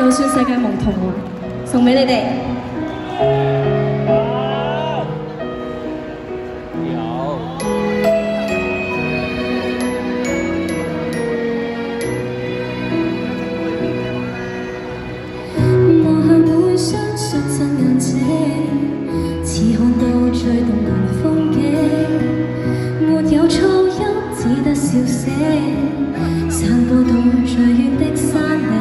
就算世界無童話，送俾你哋。散播到最遠的山嶺。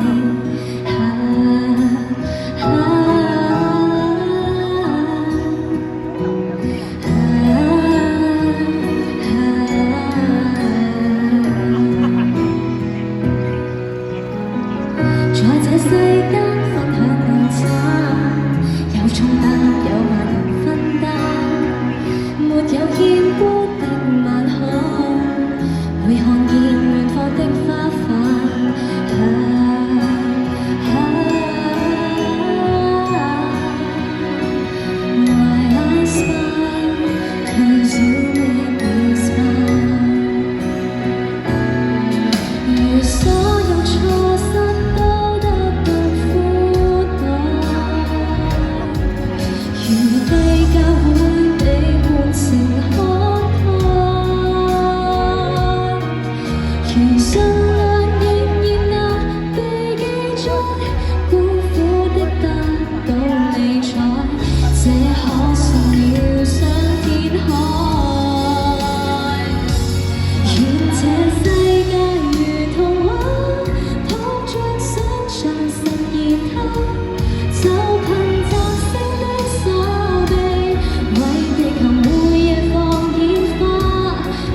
在這世間分享午餐，有重擔有萬人分擔，沒有牽孤的晚空。會看見遠方的花瓣。My last smile, 'cause you made me smile。如所有錯失都得到寬待，如地價會被換成慷慨。如信亮仍然能被記載，孤苦的得到理睬，這可算了上天海。願這世界如童話，抱着想像實現它，就憑摘星的手臂，為地球每夜放煙花。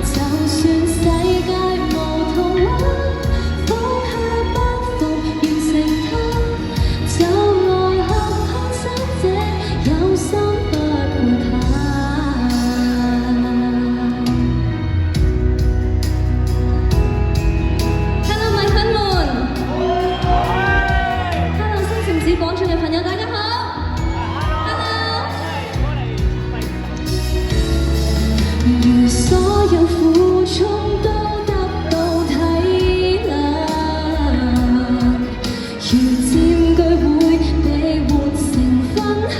就算世界無童話，放下包袱完成它，就來合看守者，有心不會怕。Hello 米粉們，Hello 新城市廣場嘅朋友，大家好。Hello。如所有苦衷都得到體諒，如佔據會被換成分享。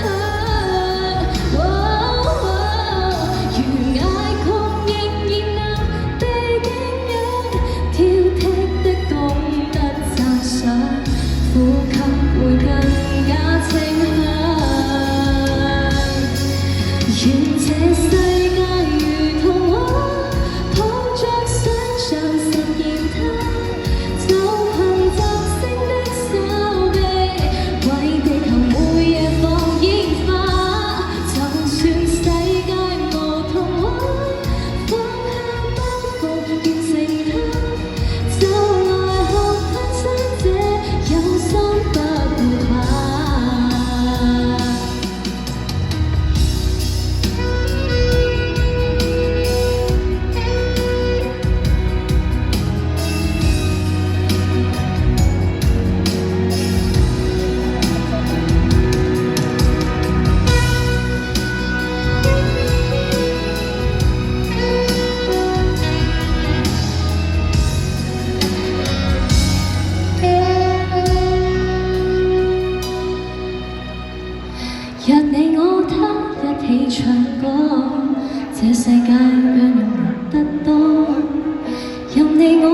如捱窮仍然能被敬仰，挑剔的懂得讚賞，呼吸會更加清香。願這世界如童話，抱着想像實現它，就憑摘星的手臂，為地球每夜放煙花。就算世界無童話，放下包袱完成它，就來學看守者，有心不會怕。若你我他一起唱歌，這世界讓人得多，任你我